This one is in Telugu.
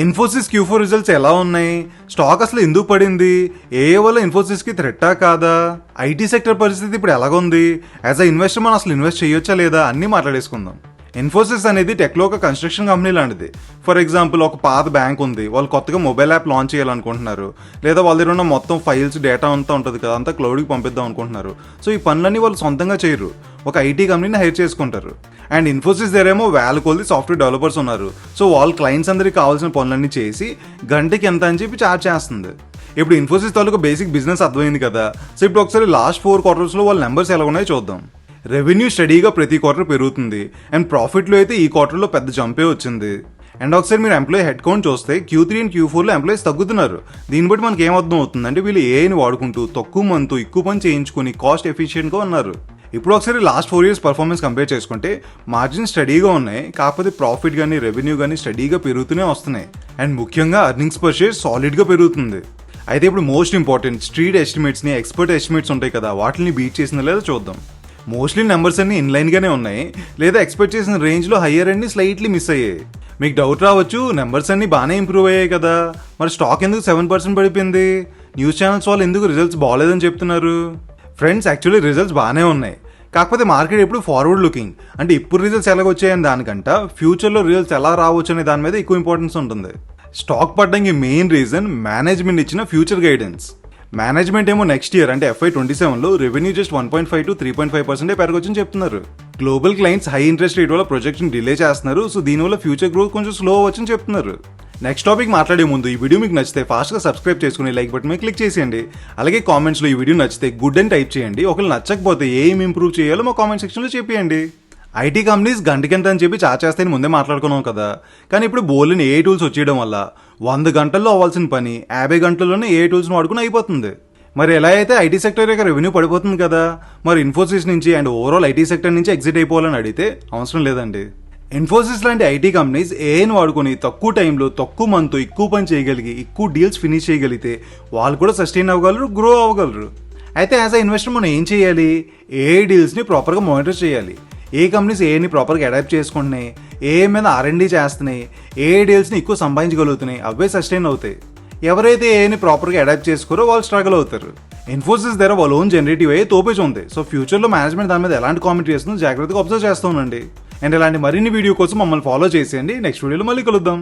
ఇన్ఫోసిస్ Q4 రిజల్ట్స్ ఎలా ఉన్నాయి, స్టాక్ అసలు ఎందుకు పడింది, ఏ వల్ల ఇన్ఫోసిస్కి థ్రెట్టా కాదా, ఐటీ సెక్టర్ పరిస్థితి ఇప్పుడు ఎలాగుంది, యాజ్ అ ఇన్వెస్టర్ మనం అసలు ఇన్వెస్ట్ చేయొచ్చా లేదా అన్నీ మాట్లాడేసుకుందాం. ఇన్ఫోసిస్ అనేది టెక్లో ఒక కన్స్ట్రక్షన్ కంపెనీ లాంటిది. ఫర్ ఎగ్జాంపుల్ ఒక పాత బ్యాంక్ ఉంది, వాళ్ళు కొత్తగా మొబైల్ యాప్ లాంచ్ చేయాలనుకుంటున్నారు, లేదా వాళ్ళ దగ్గర ఉన్న మొత్తం ఫైల్స్ డేటా అంతా ఉంటుంది కదా, అంతా క్లౌడ్కి పంపిద్దాం అనుకుంటున్నారు. సో ఈ పనులన్నీ వాళ్ళు సొంతంగా చేయరు, ఒక ఐటీ కంపెనీని హైర్ చేసుకుంటారు. అండ్ ఇన్ఫోసిస్ దగ్గరేమో వేల కొద్ది సాఫ్ట్వేర్ డెవలపర్స్ ఉన్నారు. సో వాళ్ళ క్లయింట్స్ అందరికి కావాల్సిన పనులన్నీ చేసి గంటకి ఎంత అని చెప్పి ఛార్జ్ చేస్తుంది. ఇప్పుడు ఇన్ఫోసిస్ తాలూకు బేసిక్ బిజినెస్ అర్థమైంది కదా. సో ఇప్పుడు ఒకసారి లాస్ట్ 4 quarters వాళ్ళ నెంబర్స్ ఎలా ఉన్నాయో చూద్దాం. రెవెన్యూ స్టడీగా ప్రతి క్వార్టర్ పెరుగుతుంది, అండ్ ప్రాఫిట్లో అయితే ఈ క్వార్టర్లో పెద్ద జంపే వచ్చింది. అండ్ ఒకసారి మీరు ఎంప్లాయీ హెడ్ కౌంట్ చూస్తే Q3 అండ్ Q4లో ఎంప్లాయీస్ తగ్గుతున్నారు. దీన్ని బట్టి మనకి ఏమర్థం అవుతుందంటే వీళ్ళు ఏఐని వాడుకుంటూ తక్కువ మందితో ఎక్కువ పని చేయించుకుని కాస్ట్ ఎఫిషియెంట్గా ఉన్నారు. ఇప్పుడు ఒకసారి లాస్ట్ 4 years పర్ఫార్మెన్స్ కంపేర్ చేసుకుంటే మార్జిన్ స్టడీగా ఉన్నాయి, కాకపోతే ప్రాఫిట్ కానీ రెవెన్యూ కానీ స్టడీగా పెరుగుతూనే వస్తున్నాయి. అండ్ ముఖ్యంగా ఎర్నింగ్స్ పర్ షేర్ సాలిడ్గా పెరుగుతుంది. అయితే ఇప్పుడు మోస్ట్ ఇంపార్టెంట్ స్ట్రీట్ ఎస్టిమేట్స్ని, ఎక్స్పర్ట్ ఎస్టిమేట్స్ ఉంటాయి కదా, వాటిని బీట్ చేసిందో లేదో చూద్దాం. మోస్ట్లీ నెంబర్స్ అన్ని ఇన్లైన్గానే ఉన్నాయి, లేదా ఎక్స్పెక్ట్ చేసిన రేంజ్లో హయ్యర్ అన్ని స్లైట్లీ మిస్ అయ్యాయి. మీకు డౌట్ రావచ్చు, నెంబర్స్ అన్ని బాగానే ఇంప్రూవ్ అయ్యాయి కదా, మరి స్టాక్ ఎందుకు 7% పడిపోయింది, న్యూస్ ఛానల్స్ వాళ్ళు ఎందుకు రిజల్ట్స్ బాగాలేదని చెప్తున్నారు. ఫ్రెండ్స్, యాక్చువల్లీ రిజల్ట్స్ బాగానే ఉన్నాయి, కాకపోతే మార్కెట్ ఎప్పుడు ఫార్వర్డ్ లుకింగ్, అంటే ఇప్పుడు రిజల్ట్స్ ఎలాగొచ్చాయని దానికంట ఫ్యూచర్లో రిజల్ట్స్ ఎలా రావచ్చు అనే దాని మీద ఎక్కువ ఇంపార్టెన్స్ ఉంటుంది. స్టాక్ పడడానికి మెయిన్ రీజన్ మేనేజ్మెంట్ ఇచ్చిన ఫ్యూచర్ గైడెన్స్. మేనేజ్మెంట్ ఏమో నెక్స్ట్ ఇయర్ అంటే FY27లో రెవెన్యూ జస్ట్ 1.5 to 3.5% పెరగొచ్చని చెప్తున్నారు. Global clients high interest rate వల్ల ప్రొజెక్షన్ డిలే చేస్తున్నారు, సో దీనివల్ల ఫ్యూచర్ గ్రోత్ కొంచెం స్లో అవ్వచ్చని చెప్తున్నారు. నెక్స్ట్ టాపిక్ మాట్లాడే ముందు ఈ వీడియో మీకు నచ్చితే ఫాస్ట్గా సబ్స్క్రైబ్ చేసుకుని లైక్ బటన్ మీద క్లిక్ చేసేయండి. అలాగే కామెంట్స్లో ఈ వీడియో నచ్చితే గుడ్ అని టైప్ చేయండి. ఒకవేళ నచ్చకపోతే ఏం ఇంప్రూవ్ చేయాలో మా కామెంట్ సెక్షన్లో చెప్పేయండి. ఐటీ కంపెనీస్ గంటకెంత అని చెప్పి చార్జ్ చేస్తాయని ముందే మాట్లాడుకున్నాం కదా, కానీ ఇప్పుడు బోల్ని ఏ టూల్స్ వచ్చేయడం వల్ల 100 గంటల్లో అవ్వాల్సిన పని 50 గంటల్లోనే ఏ టూల్స్ని వాడుకుని అయిపోతుంది. మరి ఎలా అయితే ఐటీ సెక్టర్ యొక్క రెవెన్యూ పడిపోతుంది కదా, మరి ఇన్ఫోసిస్ నుంచి అండ్ ఓవరాల్ ఐటీ సెక్టర్ నుంచి ఎగ్జిట్ అయిపోవాలని అడిగితే అవసరం లేదండి. ఇన్ఫోసిస్ లాంటి ఐటీ కంపెనీస్ ఏఐని వాడుకొని తక్కువ టైంలో తక్కువ మంత్తో ఎక్కువ పని చేయగలిగి ఎక్కువ డీల్స్ ఫినిష్ చేయగలిగితే వాళ్ళు కూడా సస్టైన్ అవ్వగలరు, గ్రో అవ్వగలరు. అయితే యాజ్ అ ఇన్వెస్టర్ మనం ఏం చేయాలి, ఏ డీల్స్ని ప్రాపర్గా మానిటర్ చేయాలి, ఏ కంపెనీస్ ఏని ప్రాపర్గా అడాప్ట్ చేసుకుంటున్నాయి, ఏ మీద R&D చేస్తున్నాయి, ఏ డీల్స్ని ఎక్కువ సంపాదించగలుగుతున్నాయి, అవే సస్టైన్ అవుతాయి. ఎవరైతే ఏని ప్రాపర్గా అడాప్ట్ చేసుకోరో వాళ్ళు స్ట్రగుల్ అవుతారు. ఇన్ఫోసిస్ దగ్గర వాళ్ళ ఓన్ జనరేటివ్ అయ్యే తోపేజ్ ఉంది. సో ఫ్యూచర్లో మేనేజ్మెంట్ దాని మీద ఎలాంటి కామెంట్ చేస్తుందో జాగ్రత్తగా అబ్జర్వ్ చేస్తూ ఉండండి. అండ్ ఇలాంటి మరిన్ని వీడియో కోసం మమ్మల్ని ఫాలో చేసేయండి. నెక్స్ట్ వీడియోలో మళ్ళీ కలుద్దాం.